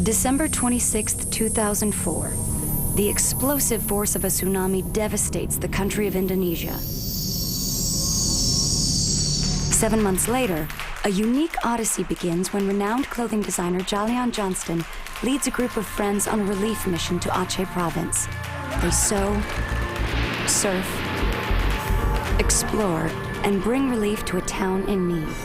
December 26, 2004. The explosive force of a tsunami devastates the country of Indonesia. 7 months later, a unique odyssey begins when renowned clothing designer Jalian Johnston leads a group of friends on a relief mission to Aceh province. They sew, surf, explore, and bring relief to a town in need.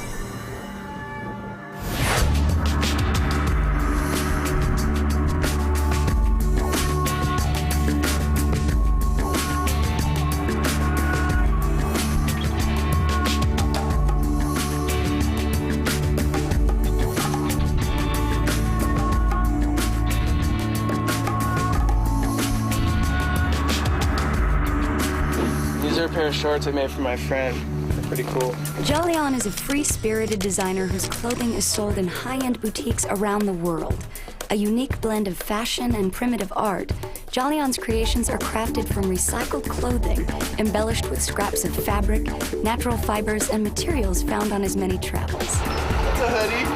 These are a pair of shorts I made for my friend. They're pretty cool. Jalian is a free-spirited designer whose clothing is sold in high-end boutiques around the world. A unique blend of fashion and primitive art, Jalian's creations are crafted from recycled clothing, embellished with scraps of fabric, natural fibers, and materials found on his many travels. It's a hoodie.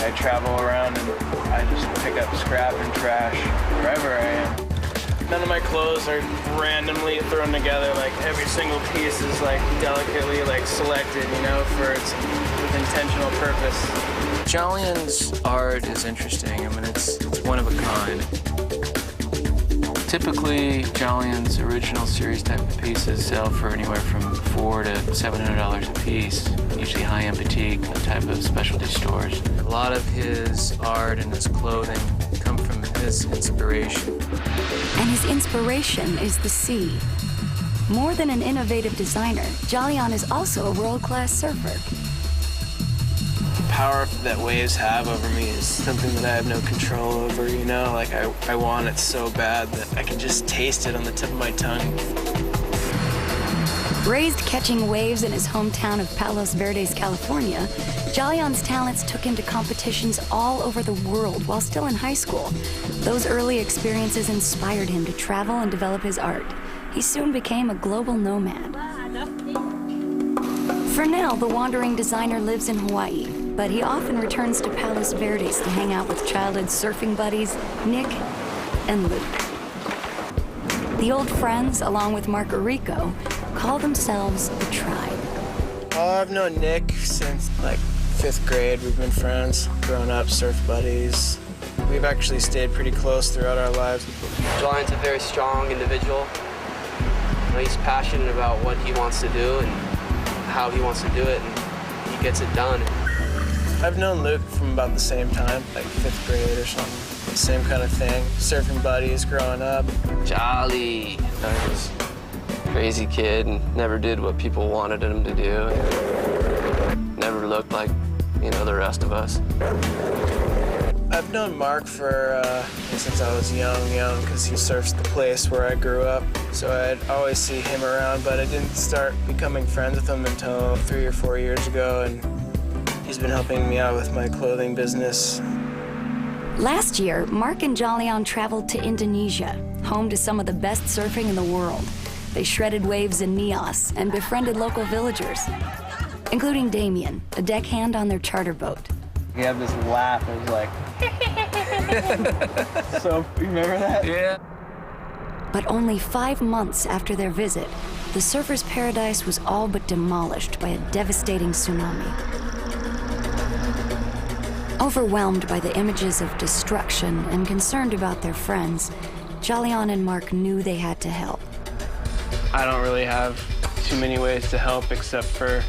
I travel around and I just pick up scrap and trash wherever I am. None of my clothes are randomly thrown together. Like every single piece is like delicately like selected, you know, for its intentional purpose. Jalian's art is interesting. I mean, it's one of a kind. Typically, Jalian's original series type of pieces sell for anywhere from $400 to $700 a piece, usually high-end boutique type of specialty stores. A lot of his art and his clothing come from his inspiration. And his inspiration is the sea. More than an innovative designer, Jalian is also a world-class surfer. The power that waves have over me is something that I have no control over, you know? Like, I want it so bad that I can just taste it on the tip of my tongue. Raised catching waves in his hometown of Palos Verdes, California, Jalian's talents took him to competitions all over the world while still in high school. Those early experiences inspired him to travel and develop his art. He soon became a global nomad. For now, the wandering designer lives in Hawaii, but he often returns to Palos Verdes to hang out with childhood surfing buddies, Nick and Luke. The old friends, along with Mark Arico, call themselves the Tribe. Oh, I've known Nick since like 5th grade. We've been friends, grown up, surf buddies. We've actually stayed pretty close throughout our lives. Jalian's a very strong individual. He's passionate about what he wants to do and how he wants to do it, and he gets it done. I've known Luke from about the same time, like 5th grade or something. Same kind of thing, surfing buddies growing up. Jolly. I was a crazy kid and never did what people wanted him to do. Never looked like, you know, the rest of us. I've known Mark for since I was young, because he surfs the place where I grew up. So I'd always see him around, but I didn't start becoming friends with him until 3 or 4 years ago, and he's been helping me out with my clothing business. Last year, Mark and Jalian traveled to Indonesia, home to some of the best surfing in the world. They shredded waves in Nias and befriended local villagers, including Damien, a deckhand on their charter boat. He had this laugh, it was like... So, you remember that? Yeah. But only 5 months after their visit, the surfers' paradise was all but demolished by a devastating tsunami. Overwhelmed by the images of destruction and concerned about their friends, Jalian and Mark knew they had to help. I don't really have too many ways to help except for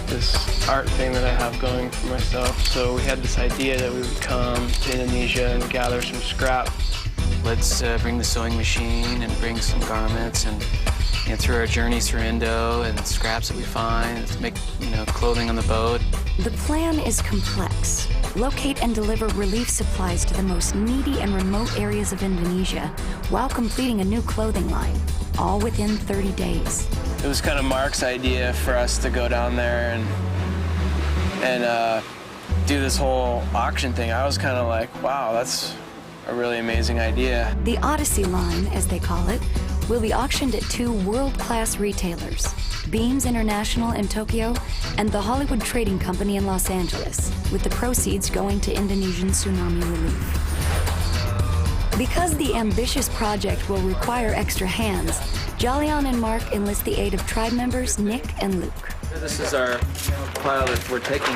this art thing that I have going for myself. So we had this idea that we would come to Indonesia and gather some scrap. Let's bring the sewing machine and bring some garments and through our journeys through Indo and scraps that we find, let's make, you know, clothing on the boat. The plan is complex. Locate and deliver relief supplies to the most needy and remote areas of Indonesia while completing a new clothing line, all within 30 days. It was kind of Mark's idea for us to go down there and do this whole auction thing. I was kind of like, wow, that's a really amazing idea. The Odyssey line, as they call it, will be auctioned at 2 world-class retailers, Beams International in Tokyo and the Hollywood Trading Company in Los Angeles, with the proceeds going to Indonesian tsunami relief. Because the ambitious project will require extra hands, Jalion and Mark enlist the aid of tribe members Nick and Luke. This is our pile that we're taking.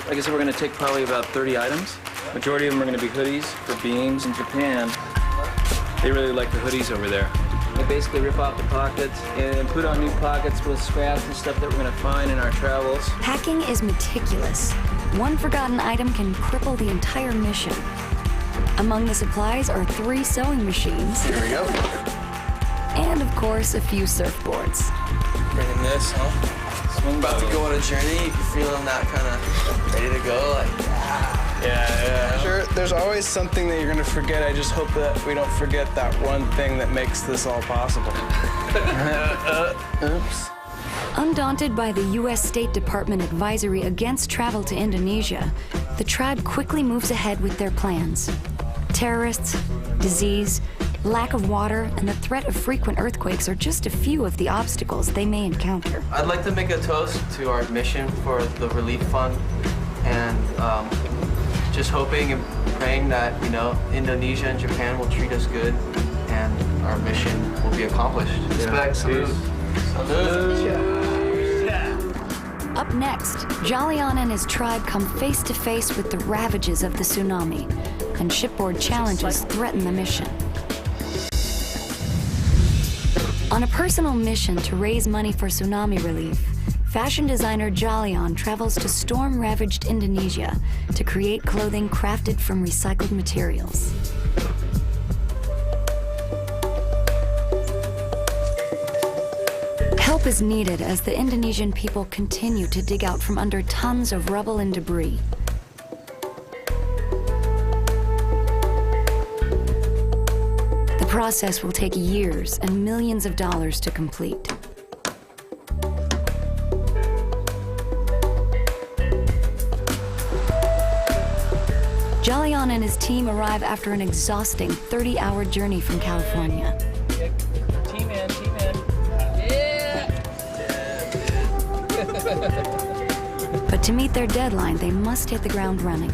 Like I said, we're going to take probably about 30 items. Majority of them are going to be hoodies for Beams in Japan. They really like the hoodies over there. They basically rip off the pockets and put on new pockets with scraps and stuff that we're going to find in our travels. Packing is meticulous. One forgotten item can cripple the entire mission. Among the supplies are 3 sewing machines. Here we go. And of course, a few surfboards. Bringing this, huh? Swing About to go on a journey, if you're feeling that kind of ready to go, like, Yeah. Sure, there's always something that you're gonna forget. I just hope that we don't forget that one thing that makes this all possible. Oops. Undaunted by the U.S. State Department advisory against travel to Indonesia, the tribe quickly moves ahead with their plans. Terrorists, disease, lack of water, and the threat of frequent earthquakes are just a few of the obstacles they may encounter. I'd like to make a toast to our mission for the relief fund, and just hoping and praying that, you know, Indonesia and Japan will treat us good and our mission will be accomplished. Respect, salute. Up next, Jalion and his tribe come face to face with the ravages of the tsunami, and shipboard challenges threaten the mission. On a personal mission to raise money for tsunami relief, fashion designer Jalion travels to storm-ravaged Indonesia to create clothing crafted from recycled materials. Help is needed as the Indonesian people continue to dig out from under tons of rubble and debris. The process will take years and millions of dollars to complete. Jalion and his team arrive after an exhausting 30-hour journey from California. T-Man. But to meet their deadline, they must hit the ground running.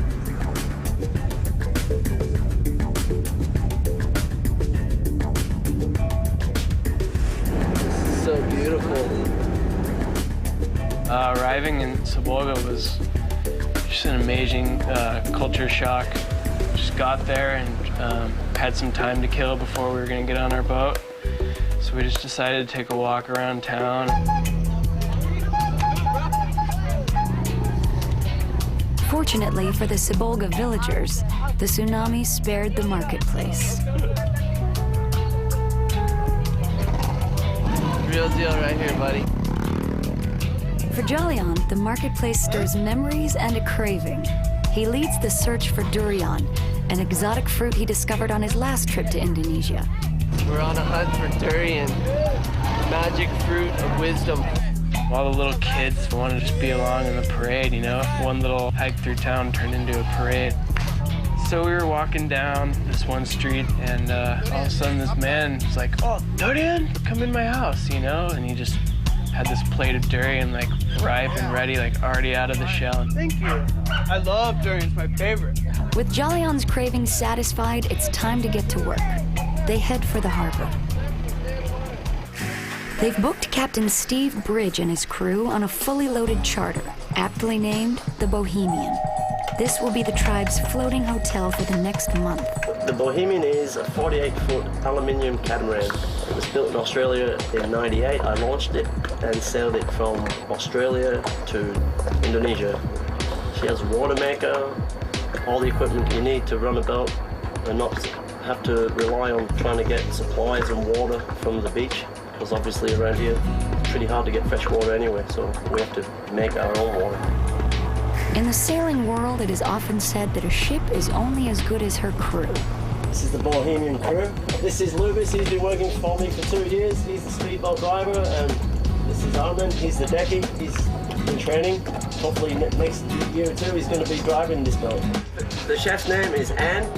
So beautiful. Arriving in Sabolga was just an amazing culture shock. Just got there and had some time to kill before we were gonna get on our boat. So we just decided to take a walk around town. Fortunately for the Sabolga villagers, the tsunami spared the marketplace. Real deal right here, buddy. For Jalion, the marketplace stirs memories and a craving. He leads the search for durian, an exotic fruit he discovered on his last trip to Indonesia. We're on a hunt for durian, magic fruit of wisdom. All the little kids wanted to just be along in the parade, you know? One little hike through town turned into a parade. So we were walking down this one street, and all of a sudden this man was like, "Oh, durian, come in my house," you know? And he just had this plate of durian, like, ripe and ready, like, already out of the shell. Thank you. I love durian, it's my favorite. With Jalion's cravings satisfied, it's time to get to work. They head for the harbor. They've booked Captain Steve Bridge and his crew on a fully loaded charter, aptly named the Bohemian. This will be the tribe's floating hotel for the next month. The Bohemian is a 48-foot aluminium catamaran. It was built in Australia in '98. I launched it and sailed it from Australia to Indonesia. She has a water maker, all the equipment you need to run a boat and not have to rely on trying to get supplies and water from the beach, because obviously around here it's pretty hard to get fresh water anyway, so we have to make our own water. In the sailing world, it is often said that a ship is only as good as her crew. This is the Bohemian crew. This is Lucas, he's been working for me for 2 years. He's the speedboat driver, and this is Armin, he's the decky. He's in training. Hopefully next year or two he's going to be driving this boat. The chef's name is Anne.